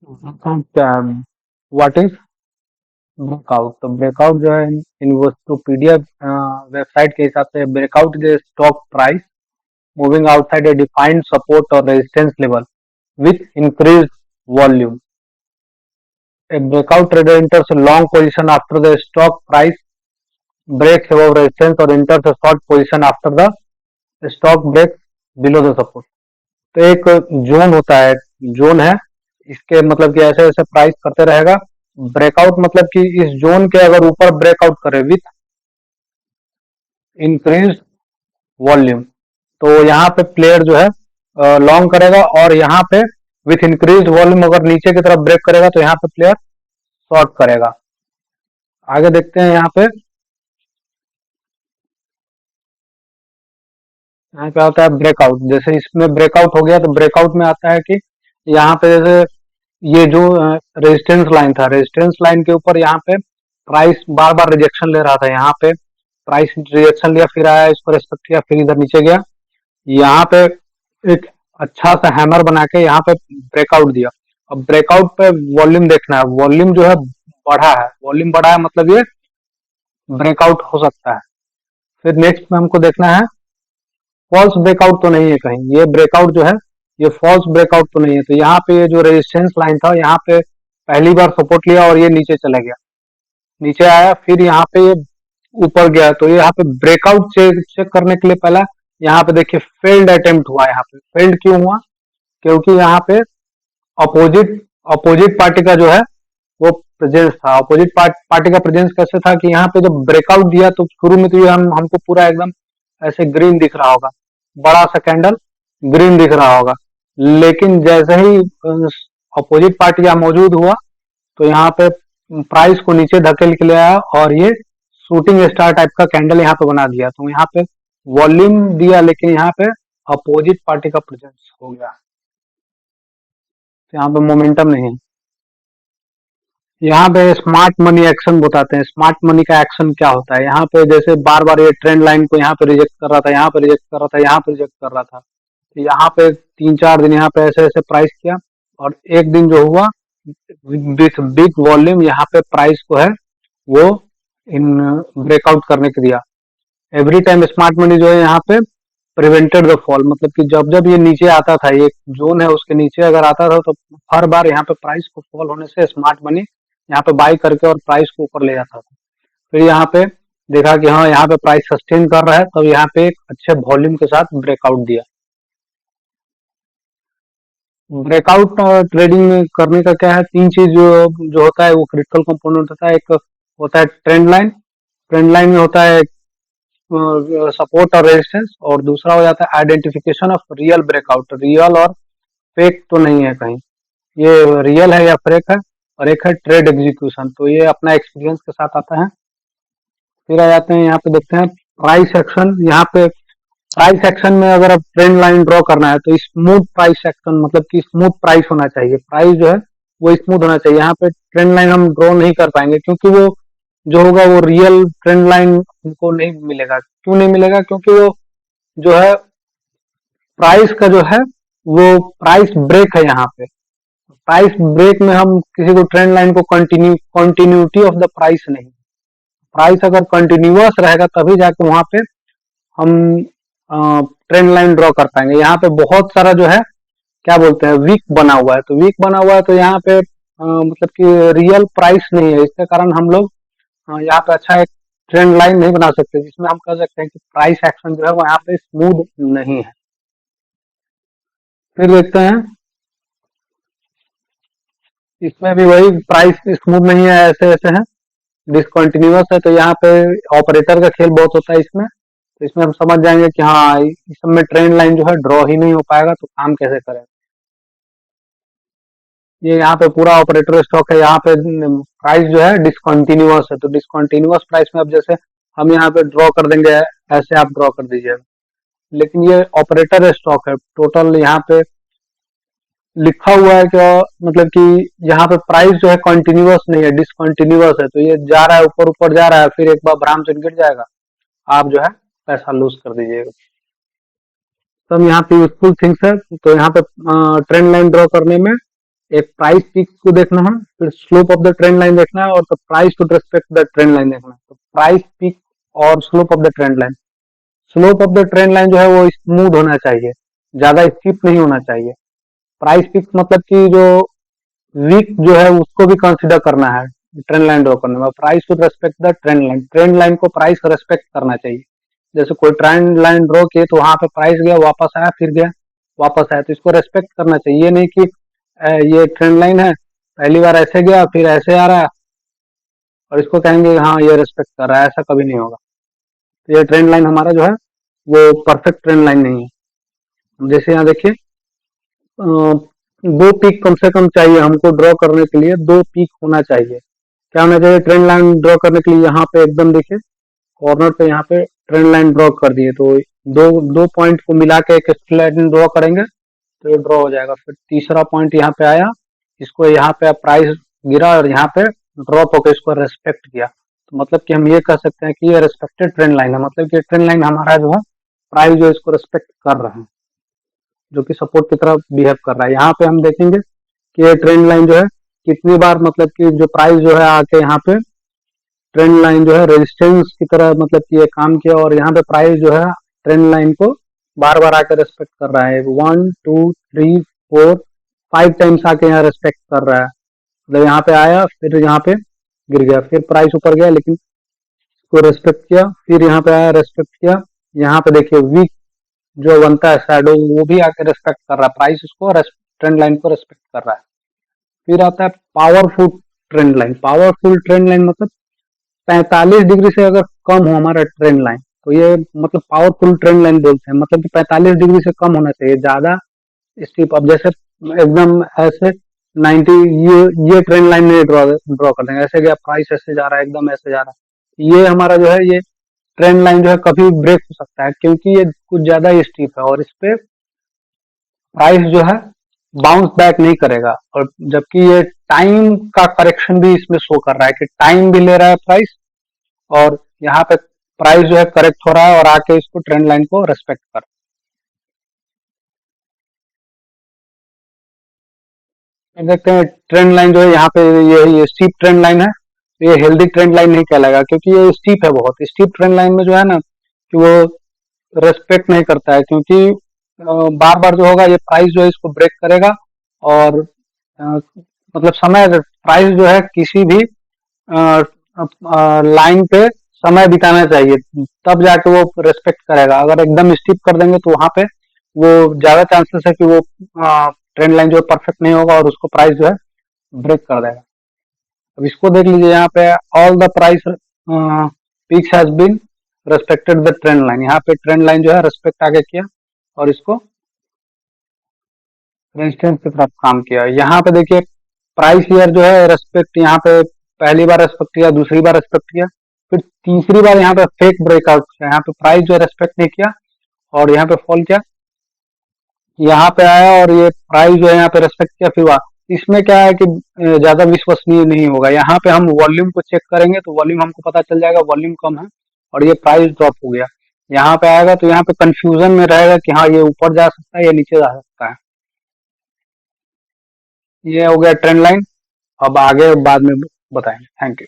क्या what is breakout? तो breakout जो है इन्वेस्टोपीडिया वेबसाइट के हिसाब से breakout is stock price moving outside a defined support or resistance level with increased volume. A breakout trader enters a long position after the stock price breaks above resistance or enters a short position after the stock breaks below the support. तो एक zone होता है, zone है, इसके मतलब कि ऐसे ऐसे प्राइस करते रहेगा। ब्रेकआउट मतलब कि इस जोन के अगर ऊपर ब्रेकआउट करे विथ इंक्रीज वॉल्यूम, तो यहाँ पे प्लेयर जो है लॉन्ग करेगा, और यहाँ पे विथ इंक्रीज वॉल्यूम अगर नीचे की तरफ ब्रेक करेगा तो यहाँ पे प्लेयर शॉर्ट करेगा। आगे देखते हैं यहाँ पे, यहाँ पे आता है ब्रेकआउट। जैसे इसमें ब्रेकआउट हो गया तो ब्रेकआउट में आता है कि यहाँ पे जैसे ये जो रेजिस्टेंस लाइन था, रेजिस्टेंस लाइन के ऊपर यहाँ पे प्राइस बार बार रिजेक्शन ले रहा था, यहाँ पे प्राइस रिजेक्शन लिया, फिर आया, इसको रेस्पेक्ट किया, फिर इधर नीचे गया, यहाँ पे एक अच्छा सा हैमर बना के यहाँ पे ब्रेकआउट दिया। अब ब्रेकआउट पे वॉल्यूम देखना है, वॉल्यूम जो है बढ़ा है, वॉल्यूम बढ़ा है मतलब ये ब्रेकआउट हो सकता है। फिर नेक्स्ट में हमको देखना है फॉल्स ब्रेकआउट तो नहीं है कहीं, ये ब्रेकआउट जो है ये फॉल्स ब्रेकआउट तो नहीं है। तो यहाँ पे ये जो रेजिस्टेंस लाइन था, यहाँ पे पहली बार सपोर्ट लिया और ये नीचे चला गया, नीचे आया, फिर यहाँ पे ये ऊपर गया, तो ये यहाँ पे ब्रेकआउट चेक करने के लिए पहला यहाँ पे देखिए फेल्ड अटेम्प्ट हुआ। यहाँ पे फेल्ड क्यों हुआ? क्योंकि यहाँ पे अपोजिट अपोजिट पार्टी का जो है वो प्रेजेंस था। अपोजिट पार्टी का प्रेजेंस कैसे था कि यहाँ पे जब ब्रेकआउट दिया तो शुरू में तो ये हमको पूरा एकदम ऐसे ग्रीन दिख रहा होगा, बड़ा सा कैंडल ग्रीन दिख रहा होगा, लेकिन जैसे ही अपोजिट पार्टी यहाँ मौजूद हुआ तो यहाँ पे प्राइस को नीचे धकेल के ले आया और ये शूटिंग स्टार टाइप का कैंडल यहाँ पे बना दिया। तो यहाँ पे वॉल्यूम दिया, लेकिन यहाँ पे अपोजिट पार्टी का प्रेजेंस हो गया, तो यहाँ पे मोमेंटम नहीं है। यहाँ पे स्मार्ट मनी एक्शन बताते हैं। स्मार्ट मनी का एक्शन क्या होता है? यहाँ पे जैसे बार बार ये ट्रेंड लाइन को यहाँ पे रिजेक्ट कर रहा था, यहाँ पे रिजेक्ट कर रहा था, यहाँ पे रिजेक्ट कर रहा था, तो यहाँ पे 3-4 दिन यहाँ पे ऐसे ऐसे प्राइस किया, और एक दिन जो हुआ विथ बिग वॉल्यूम यहाँ पे प्राइस को है वो इन ब्रेकआउट करने के दिया। एवरी टाइम स्मार्ट मनी जो है यहाँ पे प्रिवेंटेड द फॉल, मतलब कि जब जब ये नीचे आता था, ये जोन है उसके नीचे अगर आता था, तो हर बार यहाँ पे प्राइस को फॉल होने से स्मार्ट मनी यहाँ पे बाई करके और प्राइस को ऊपर ले जाता था। फिर यहाँ पे देखा कि हाँ यहाँ पे प्राइस सस्टेन कर रहा है, तब यहाँ पे एक अच्छे वॉल्यूम के साथ ब्रेकआउट दिया। ब्रेकआउट ट्रेडिंग में करने का क्या है, तीन चीज जो जो होता है वो क्रिटिकल कंपोनेंट होता है। एक होता है ट्रेंड लाइन, ट्रेंड लाइन में होता है सपोर्ट और रेजिस्टेंस, और दूसरा हो जाता है identification of real breakout, real और फेक तो नहीं है कहीं, ये रियल है या फेक है, और एक है ट्रेड एग्जीक्यूशन, तो ये अपना एक्सपीरियंस के साथ आता है। फिर आ जाते हैं यहाँ पे, देखते हैं प्राइस एक्शन। यहाँ पे प्राइस एक्शन में अगर अब ट्रेंड लाइन ड्रॉ करना है तो स्मूथ प्राइस एक्शन, मतलब कि स्मूथ प्राइस होना चाहिए, प्राइस जो है वो स्मूथ होना चाहिए। यहाँ पे ट्रेंड लाइन हम ड्रॉ नहीं कर पाएंगे, क्योंकि वो जो होगा वो रियल ट्रेंड लाइन हमको नहीं मिलेगा। क्यों नहीं मिलेगा? क्योंकि वो जो है प्राइस का जो है वो प्राइस ब्रेक है। यहाँ पे प्राइस ब्रेक में हम किसी को ट्रेंड लाइन को कंटिन्यूटी ऑफ द प्राइस नहीं, प्राइस अगर कंटिन्यूअस रहेगा तभी जाके वहां पे हम ट्रेंड लाइन ड्रॉ कर पाएंगे। यहाँ पे बहुत सारा जो है क्या बोलते हैं वीक बना हुआ है, तो वीक बना हुआ है तो यहाँ पे मतलब कि रियल प्राइस नहीं है, इसके कारण हम लोग यहाँ पे अच्छा एक ट्रेंड लाइन नहीं बना सकते, जिसमें हम कह सकते हैं कि प्राइस एक्शन जो है वो यहाँ पे स्मूथ नहीं है। फिर देखते हैं, इसमें भी वही प्राइस स्मूथ नहीं है, ऐसे ऐसे है, डिसकंटिन्यूअस है, तो यहाँ पे ऑपरेटर का खेल बहुत होता है इसमें। तो इसमें हम समझ जाएंगे कि हाँ इस सब में ट्रेंड लाइन जो है ड्रॉ ही नहीं हो पाएगा, तो काम कैसे करें। ये यहाँ पे पूरा ऑपरेटर स्टॉक है, यहाँ पे प्राइस जो है डिसकंटिन्यूअस है, तो डिसकंटिन्यूअस प्राइस में अब जैसे हम यहाँ पे ड्रॉ कर देंगे, ऐसे आप ड्रॉ कर दीजिएगा, लेकिन ये ऑपरेटर स्टॉक है। टोटल यहाँ पे लिखा हुआ है कि मतलब कि यहाँ पे प्राइस जो है कंटिन्यूअस नहीं है, डिसकंटिन्यूअस है, तो ये जा रहा है ऊपर ऊपर जा रहा है, फिर एक बार भ्राम से गिर जाएगा, आप जो है पैसा लूज कर दीजिएगा। तो हम यहाँ पे यूजफुल थिंग्स है, तो यहाँ पे ट्रेंड लाइन ड्रॉ करने में एक प्राइस पीक को देखना है, फिर slope of the trend line देखना है, और तो price to respect the trend line देखना है। तो प्राइस पीक और slope of the trend line, slope of the trend line जो है वो स्मूथ होना चाहिए, ज्यादा स्टीप नहीं होना चाहिए। प्राइस पीक मतलब कि जो वीक जो है उसको भी कंसिडर करना है ट्रेंड लाइन ड्रॉ करने में। Price to respect the trend line को प्राइस रेस्पेक्ट करना चाहिए। जैसे कोई ट्रेंड लाइन ड्रॉ किए तो वहां पे प्राइस गया, वापस आया, फिर गया, वापस आया, तो इसको रेस्पेक्ट करना चाहिए। ये नहीं कि ये ट्रेंड लाइन है, पहली बार ऐसे गया, फिर ऐसे आ रहा है, और इसको कहेंगे हाँ ये रेस्पेक्ट कर रहा है, ऐसा कभी नहीं होगा। तो ये ट्रेंड लाइन हमारा जो है वो परफेक्ट ट्रेंड लाइन नहीं है। जैसे यहाँ देखिए, दो पीक कम से कम चाहिए हमको ड्रॉ करने के लिए, दो पीक होना चाहिए। क्या होना चाहिए ट्रेंड लाइन ड्रॉ करने के लिए? यहाँ पे एकदम देखिए कॉर्नर पे यहाँ पे ट्रेंड लाइन ड्रॉ कर दिए, तो दो दो पॉइंट को मिला के एक स्ट्रेट लाइन ड्रॉ करेंगे तो ये ड्रॉ हो जाएगा। फिर तीसरा पॉइंट यहाँ पे आया, इसको यहाँ पे प्राइस गिरा और यहाँ पे ड्रॉप होकर इसको रेस्पेक्ट किया, तो मतलब कि हम ये कह सकते हैं कि ये रेस्पेक्टेड ट्रेंड लाइन है। मतलब कि ट्रेंड लाइन हमारा जो है प्राइस जो इसको रेस्पेक्ट कर रहा है, जो कि सपोर्ट की तरह बिहेव कर रहा है। यहाँ पे हम देखेंगे कि ये ट्रेंड लाइन जो है कितनी बार, मतलब कि जो प्राइस जो है आके यहाँ पे ट्रेंड लाइन जो है रेजिस्टेंस की तरह मतलब कि ये काम किया, और यहाँ पे प्राइस जो है ट्रेंड लाइन को बार बार आकर रेस्पेक्ट कर रहा है। 1 2 3 4 5 टाइम्स आके यहाँ रेस्पेक्ट कर रहा है। मतलब यहाँ पे आया, फिर यहाँ पे गिर गया, फिर प्राइस ऊपर गया लेकिन इसको रेस्पेक्ट किया, फिर यहाँ पे आया, रेस्पेक्ट किया। यहाँ पे देखिए वीक जो बनता है शैडो, वो भी आके रेस्पेक्ट कर रहा है, प्राइस उसको ट्रेंड लाइन को रेस्पेक्ट कर रहा है। फिर आता है powerful trend line. Powerful trend line मतलब 45 डिग्री से अगर कम हो हमारा ट्रेंड लाइन, तो ये मतलब पावरफुल ट्रेंड लाइन बोलते हैं। मतलब कि 45 डिग्री से कम होना चाहिए, ज्यादा स्टीप। अब जैसे एकदम ऐसे 90, ये ट्रेंड लाइन नहीं ड्रॉ ड्रॉ कर देंगे, ऐसे गया प्राइस ऐसे जा रहा है, एकदम ऐसे जा रहा है, ये हमारा जो है ये ट्रेंड लाइन जो है कभी ब्रेक हो सकता है, क्योंकि ये कुछ ज्यादा स्टीप है और इस पे प्राइस जो है बाउंस बैक नहीं करेगा। और जबकि ये टाइम का करेक्शन भी इसमें शो कर रहा है कि टाइम भी ले रहा है प्राइस, और यहाँ पे प्राइस जो है करेक्ट हो रहा है और आके इसको ट्रेंड लाइन को रेस्पेक्ट कर। देखते हैं ट्रेंड लाइन जो है यहाँ पे ये स्टीप ट्रेंड लाइन है, तो ये हेल्दी ट्रेंड लाइन नहीं कहलाएगा, क्योंकि ये स्टीप है बहुत। स्टीप ट्रेंड लाइन में जो है ना कि वो रेस्पेक्ट नहीं करता है, क्योंकि बार बार जो होगा ये प्राइस जो है इसको ब्रेक करेगा, और मतलब समय प्राइस जो है किसी भी लाइन पे समय बिताना चाहिए, तब जाके वो रेस्पेक्ट करेगा। अगर एकदम स्टिप कर देंगे तो वहां पे वो ज्यादा चांसेस है कि वो ट्रेंड लाइन जो है परफेक्ट नहीं होगा और उसको प्राइस जो है ब्रेक कर देगा। अब इसको देख लीजिए यहाँ पे, all the price peaks has been respected the trend line. यहाँ पे ट्रेंड लाइन जो है रेस्पेक्ट आगे किया और इसको रेजिस्टेंस की तरफ काम किया। यहाँ पे देखिए प्राइस ईयर जो है रेस्पेक्ट, यहाँ पे पहली बार रेस्पेक्ट किया, दूसरी बार रेस्पेक्ट किया, फिर तीसरी बार यहाँ पे फेक ब्रेकआउट किया। यहाँ पे प्राइस जो है रेस्पेक्ट नहीं किया और यहाँ पे फॉल किया, यहाँ पे आया और ये प्राइस जो है यहाँ पे रेस्पेक्ट किया, फिर हुआ। इसमें क्या है कि ज्यादा विश्वसनीय नहीं होगा। यहाँ पे हम वॉल्यूम को चेक करेंगे तो वॉल्यूम हमको पता चल जाएगा वॉल्यूम कम है और ये प्राइस ड्रॉप हो गया। यहाँ पे आएगा तो यहाँ पे कंफ्यूजन में रहेगा कि हाँ ये ऊपर जा सकता है या नीचे जा सकता है। ये हो गया ट्रेंड लाइन। अब आगे बाद में बताएंगे। Thank you.